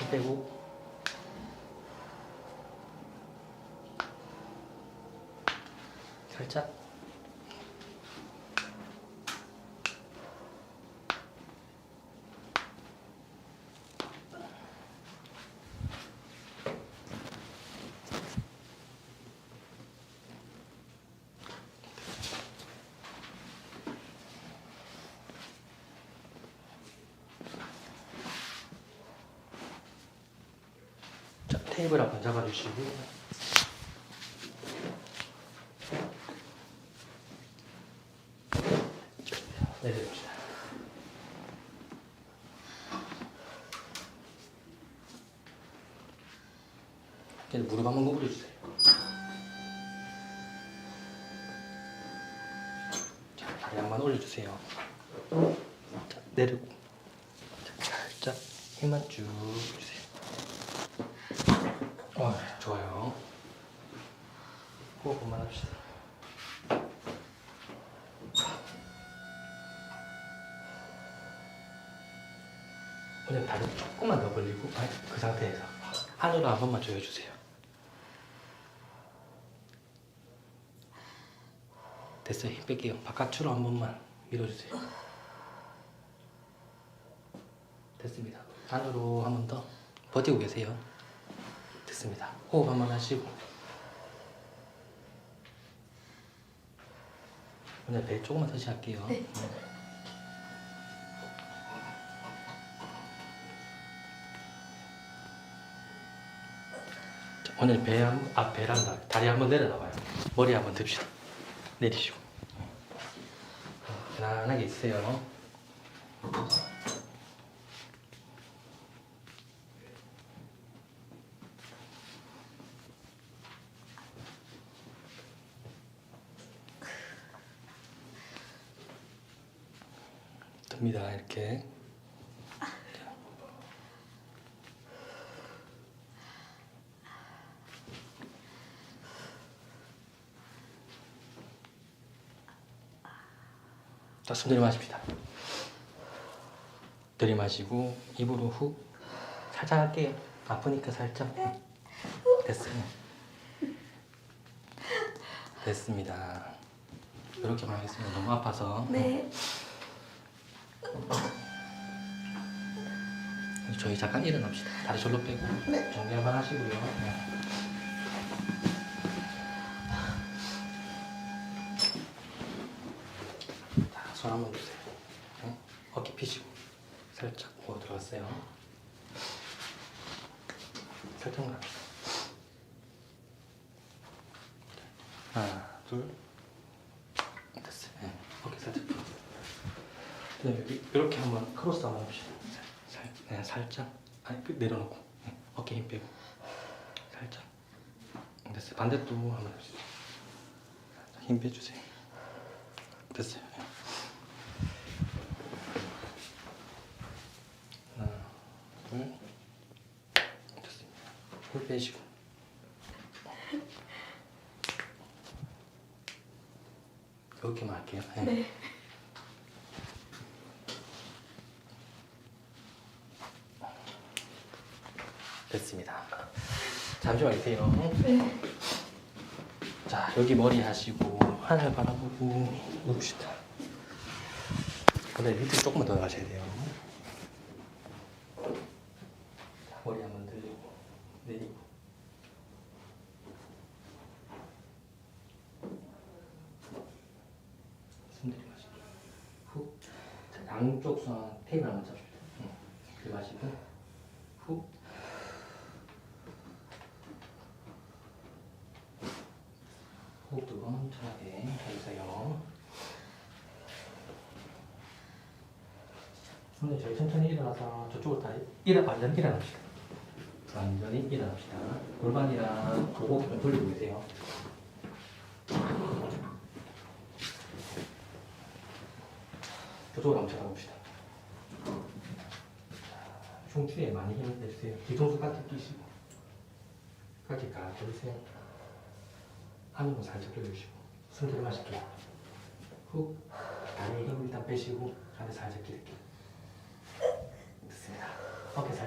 힘 빼고 살짝 자, 테이블 한번 잡아주시고 내려줍시다. 이제 무릎 한번 구부려주세요. 자, 다리 한번 올려주세요. 자, 내리고 자, 살짝 힘만 쭉 주세요. 좋아요. 호흡 그만합시다. 그냥 다리 조금만 더 벌리고 그 상태에서 안으로 한 번만 조여주세요. 됐어요. 힘 뺄게요. 바깥으로 한 번만 밀어주세요. 됐습니다. 안으로 한 번 더 버티고 계세요. 됐습니다. 호흡 한 번 하시고 그냥 배 조금만 다시 할게요. 네. 자, 오늘 배랑 다리 한번 내려놔봐요. 머리 한번 듭시다. 내리시고 편안하게 있으세요. 듭니다. 이렇게 자, 숨 들이마십시다. 들이마시고 입으로 후 살짝 할게요. 아프니까 살짝. 됐어요. 됐습니다. 이렇게만 하겠습니다. 너무 아파서. 네. 저희 잠깐 일어납시다. 다리 절로 빼고 네. 정리 한번 하시고요. 네. 자, 손 한번 주세요. 네. 어깨 피시고 살짝 모아 들어갔어요. 살짝만 합시다. 하나, 둘, 됐어요. 네. 어깨 살짝 풀었어요. 그다음에 여기 이렇게 한번 크로스 한번 합시다. 네, 살짝 내려놓고 네. 어깨 힘 빼고 살짝 됐어요. 반대도 한번 해주세요. 힘 빼주세요. 됐어요. 네. 하나, 둘, 됐습니다. 힘 빼시고 이렇게만 할게요. 네. 네. 됐습니다. 잠시만 계세요. 네. 자, 여기 머리 하시고 하늘 바라보고 누웁시다. 근데 밑에 조금만 더 나가셔야 돼요. 자, 머리 한번 들리고 내리고 숨 들이마시고 후. 자, 양쪽 손 테이블 한번 잡습니다. 들이마시고 후. 호흡 두 번 편하게 해주세요. 오늘 저희 천천히 일어나서 저쪽으로 다 완전히 일어납시다. 완전히 일어납시다. 골반이랑 고개 좀 돌리고 계세요. 저쪽으로 한번 쳐다봅시다. 흉추에 많이 힘을 내주세요. 뒤통수 깍지 끼시고 깍지 가 돌리세요. 안으로 살짝 돌려주시고 숨 들이마실게요. 후 다리에 힘을 일단 빼시고 안에 살짝 기를게요. 됐습니다. 어깨 살짝